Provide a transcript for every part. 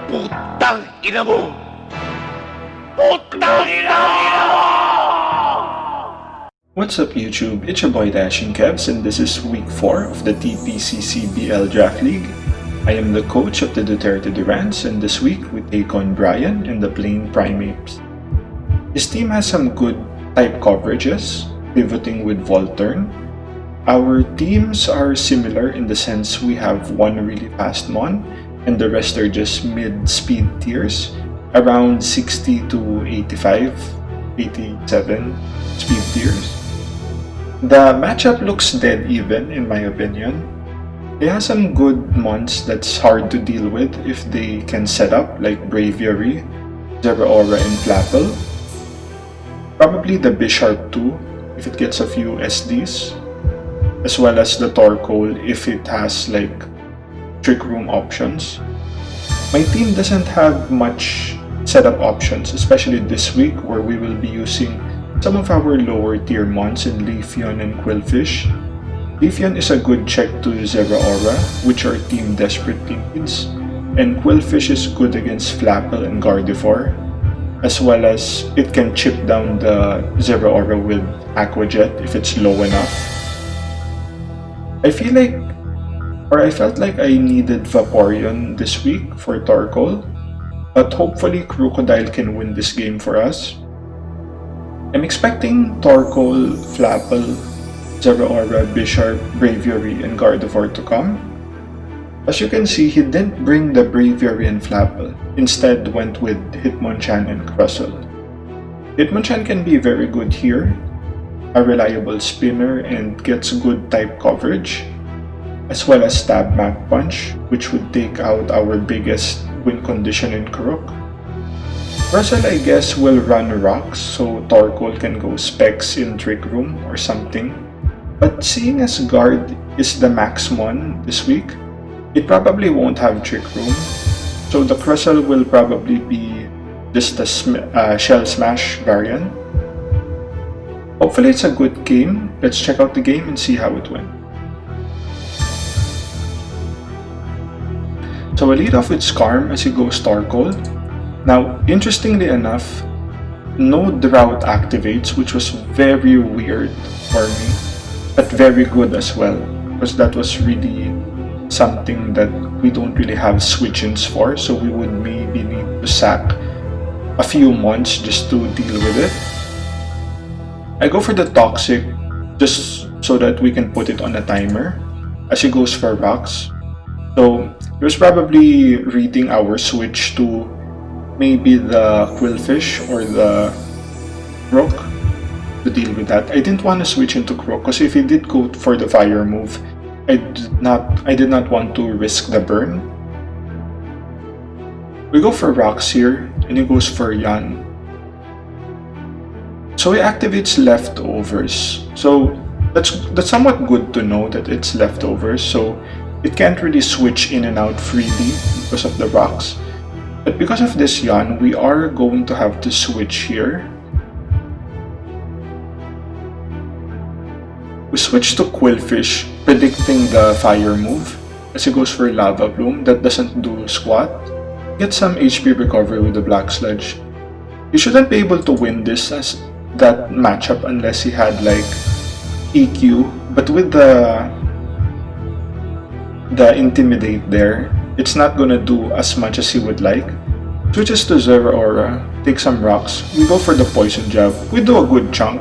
Putang ina mo! Putang ina mo! What's up YouTube, it's your boy Dashing Kevs and this is week 4 of the TPCCBL Draft League. I am the coach of the Duterte Durants and this week we take on Brian and the playing Primeapes. His team has some good type coverages, pivoting with Volturn. Our teams are similar in the sense we have one really fast mon and the rest are just mid-speed tiers, around 60 to 85, 87 speed tiers. The matchup looks dead even in my opinion. They have some good mons that's hard to deal with if they can set up like Braviary, Zero Aura and Flapple. Probably the Bisharp too if it gets a few SDs, as well as the Torkoal if it has like Trick Room options. My team doesn't have much setup options, especially this week where we will be using some of our lower tier mons in Leafeon and Qwilfish. Leafeon is a good check to Zero Aura, which our team desperately needs, and Qwilfish is good against Flapple and Gardevoir, as well as it can chip down the Zero Aura with Aqua Jet if it's low enough. I felt like I needed Vaporeon this week for Torkoal, but hopefully Crocodile can win this game for us. I'm expecting Torkoal, Flapple, Zero Aura, Bisharp, Braviary, and Gardevoir to come. As you can see, he didn't bring the Braviary and Flapple, instead went with Hitmonchan and Crustle. Hitmonchan can be very good here, a reliable spinner and gets good type coverage, as well as Stab Mach Punch, which would take out our biggest win condition in Crook. Russell I guess will run rocks, so Torkoal can go specs in Trick Room or something. But seeing as Guard is the Maxmon this week, it probably won't have Trick Room, so the Crustle will probably be just a Shell Smash variant. Hopefully it's a good game. Let's check out the game and see how it went. So I lead off with Skarm as he goes Torkoal. Now, interestingly enough, no Drought activates, which was very weird for me, but very good as well, because that was really something that we don't really have switch-ins for, so we would maybe need to sack a few months just to deal with it. I go for the Toxic just so that we can put it on a timer as he goes for rocks. So he was probably reading our switch to maybe the Qwilfish or the Crook to deal with that. I didn't want to switch into Crook because if he did go for the fire move, I did not want to risk the burn. We go for rocks here and he goes for Yan. So he activates leftovers. So that's somewhat good to know that it's leftovers, so it can't really switch in and out freely because of the rocks. But because of this Yan, we are going to have to switch here. We switch to Qwilfish, predicting the fire move as he goes for Lava Plume that doesn't do squat. Get some HP recovery with the Black Sludge. He shouldn't be able to win this as that matchup unless he had like EQ, but with the Intimidate there, it's not gonna do as much as he would like. Switches to Zero Aura, take some rocks, we go for the Poison Jab, we do a good chunk,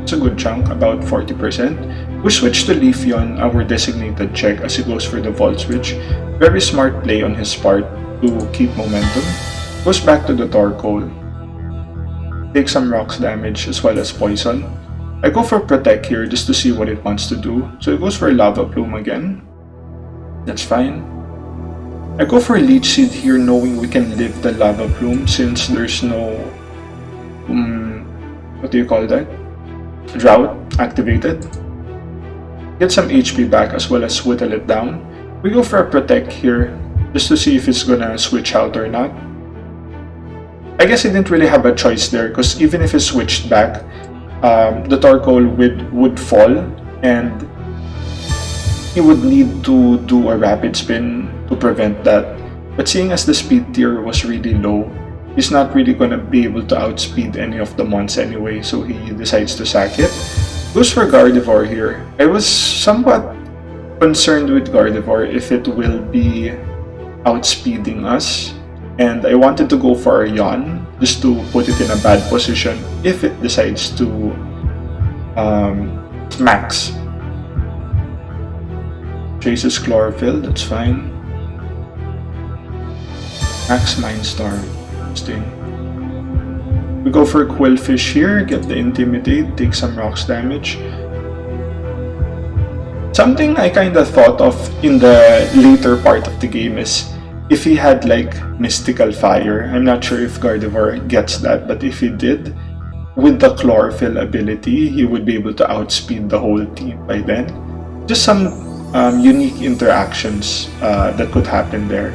it's a good chunk, about 40%. We switch to Leafeon, our designated check as he goes for the Volt Switch, very smart play on his part to keep momentum. Goes back to the Torkoal, take some rocks damage as well as poison. I go for Protect here just to see what it wants to do, so it goes for Lava Plume again. That's fine. I go for Leech Seed here knowing we can live the Lava Plume since there's no what do you call that? Drought activated. Get some HP back as well as whittle it down. We go for a Protect here just to see if it's gonna switch out or not. I guess he didn't really have a choice there because even if he switched back, the Torkoal would fall and he would need to do a rapid spin to prevent that. But seeing as the speed tier was really low, he's not really gonna be able to outspeed any of the mons anyway, so he decides to sack it. Goes for Gardevoir here. I was somewhat concerned with Gardevoir if it will be outspeeding us, and I wanted to go for a yawn just to put it in a bad position if it decides to max. Chases Chlorophyll, that's fine. Max Mindstorm. Interesting. We go for Quillfish here, get the Intimidate, take some rocks damage. Something I kinda thought of in the later part of the game is if he had like Mystical Fire. I'm not sure if Gardevoir gets that, but if he did, with the Chlorophyll ability, he would be able to outspeed the whole team by then. Just some unique interactions that could happen there.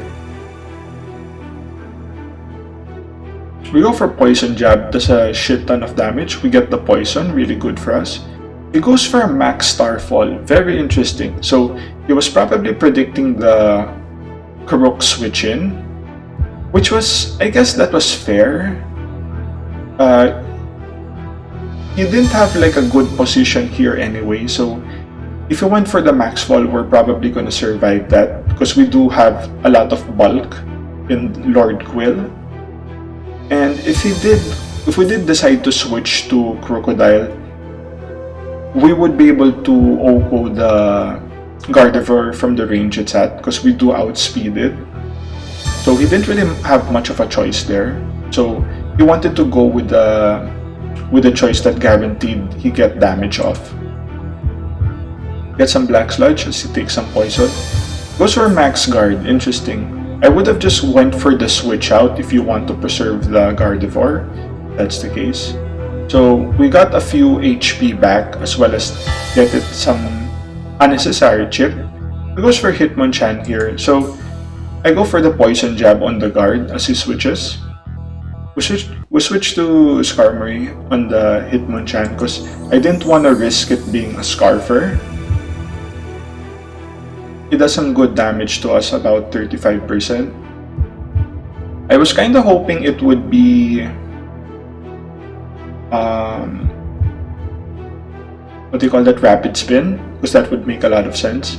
We go for Poison Jab, does a shit ton of damage. We get the poison, really good for us. He goes for a Max Starfall, very interesting. So he was probably predicting the Karuk switch in, which was, I guess that was fair. He didn't have like a good position here anyway, so if we went for the Max Fall, we're probably gonna survive that because we do have a lot of bulk in Lord Quill. And if we did decide to switch to Crocodile, we would be able to OHKO the Gardevoir from the range it's at because we do outspeed it. So he didn't really have much of a choice there. So he wanted to go with the choice that guaranteed he get damage off. Get some Black Sludge as he takes some poison. Goes for Max Guard, interesting. I would have just went for the switch out if you want to preserve the Gardevoir. That's the case. So we got a few HP back as well as get it some unnecessary chip. He goes for Hitmonchan here. So I go for the Poison Jab on the guard as he switches. We switch to Skarmory on the Hitmonchan because I didn't want to risk it being a Scarfer. It does some good damage to us, about 35%. I was kind of hoping it would be what do you call that, Rapid Spin, because that would make a lot of sense.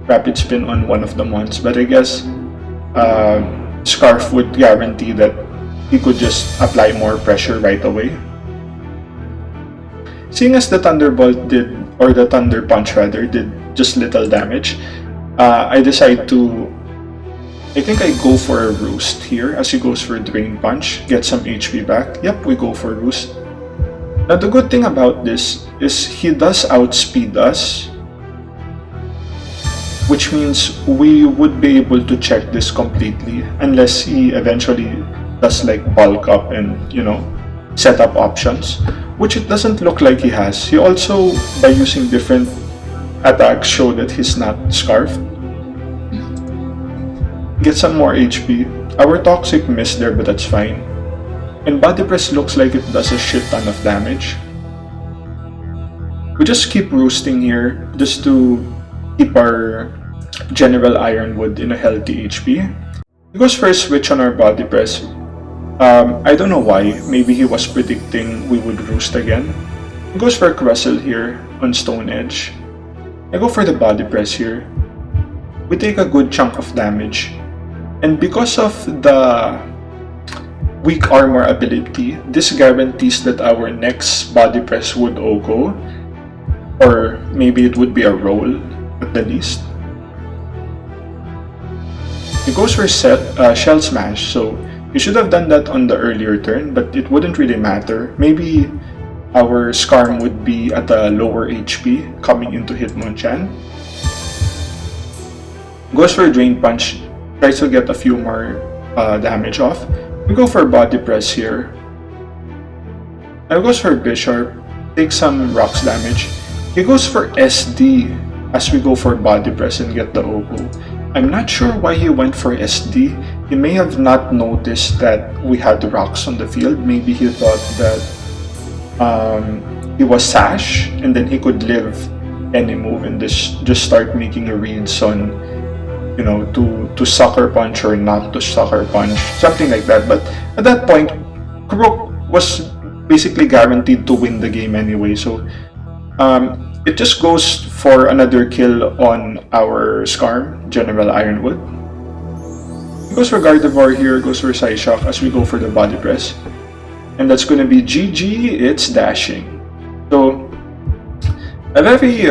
Rapid Spin on one of the mons, but I guess Scarf would guarantee that he could just apply more pressure right away. Seeing as the Thunderbolt did, or the Thunder Punch rather, did just little damage, I decide to, I think I go for a Roost here as he goes for Drain Punch, get some HP back. Yep, we go for Roost. Now the good thing about this is he does outspeed us, which means we would be able to check this completely unless he eventually does like bulk up and, you know, set up options, which it doesn't look like he has. He also, by using different attacks, show that he's not Scarfed. Get some more HP. Our Toxic missed there, but that's fine. And Body Press looks like it does a shit ton of damage. We just keep roosting here just to keep our General Ironwood in a healthy HP. He goes for a switch on our Body Press. I don't know why. Maybe he was predicting we would roost again. He goes for a Crustle here on Stone Edge. I go for the Body Press here. We take a good chunk of damage. And because of the weak armor ability, this guarantees that our next Body Press would OHKO. Or maybe it would be a roll at the least. He goes for Shell Smash, so he should have done that on the earlier turn, but it wouldn't really matter. Maybe our Skarm would be at a lower HP coming into Hitmonchan. Goes for Drain Punch, tries to get a few more damage off. We go for Body Press here. Now goes for Bisharp, takes some rocks damage. He goes for SD as we go for Body Press and get the OHKO. I'm not sure why he went for SD. He may have not noticed that we had rocks on the field. Maybe he thought that he was Sash and then he could live any move and just start making reads on, to sucker punch or not to sucker punch, something like that. But at that point, Crook was basically guaranteed to win the game anyway. So it just goes for another kill on our Skarm, General Ironwood. Goes for Gardevoir here, goes for Psyshock as we go for the body press. And that's going to be GG, it's dashing. So, a very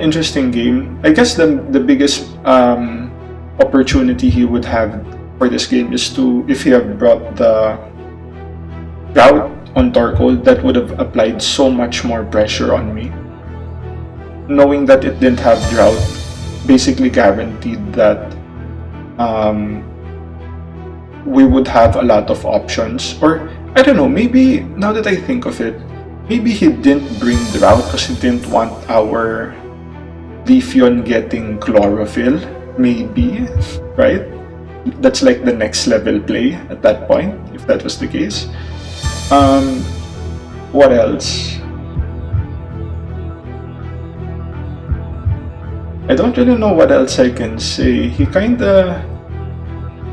interesting game. I guess the biggest opportunity he would have for this game is to, if he had brought the drought on Torkoal, that would have applied so much more pressure on me. Knowing that it didn't have drought, basically guaranteed that we would have a lot of options. Or, I don't know, maybe, now that I think of it, maybe he didn't bring drought because he didn't want our Leafeon getting chlorophyll. Maybe, right? That's like the next level play at that point, if that was the case. What else? I don't really know what else I can say. He kinda...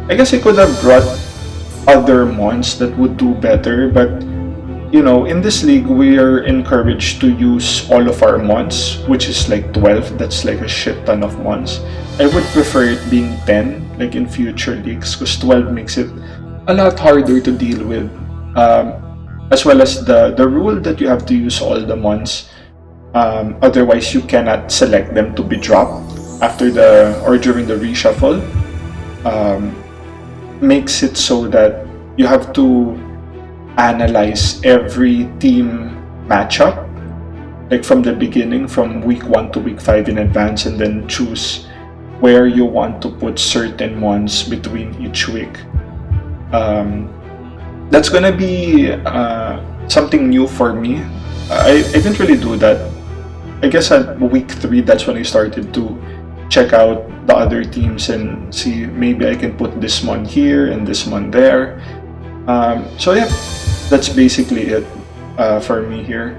I guess he could have brought other mons that would do better, but in this league, we are encouraged to use all of our mons, which is like 12. That's like a shit ton of mons. I would prefer it being 10, like in future leagues, because 12 makes it a lot harder to deal with. As well as the rule that you have to use all the mons. Otherwise, you cannot select them to be dropped after or during the reshuffle. Makes it so that you have to analyze every team matchup, like from the beginning, from week 1 to week 5 in advance, and then choose where you want to put certain mons between each week. That's gonna be something new for me. I didn't really do that. I guess at week 3, that's when I started to check out the other teams and see maybe I can put this one here and this one there. So yeah, that's basically it for me here.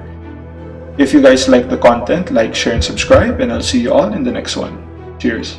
If you guys like the content, like, share, and subscribe, and I'll see you all in the next one. Cheers!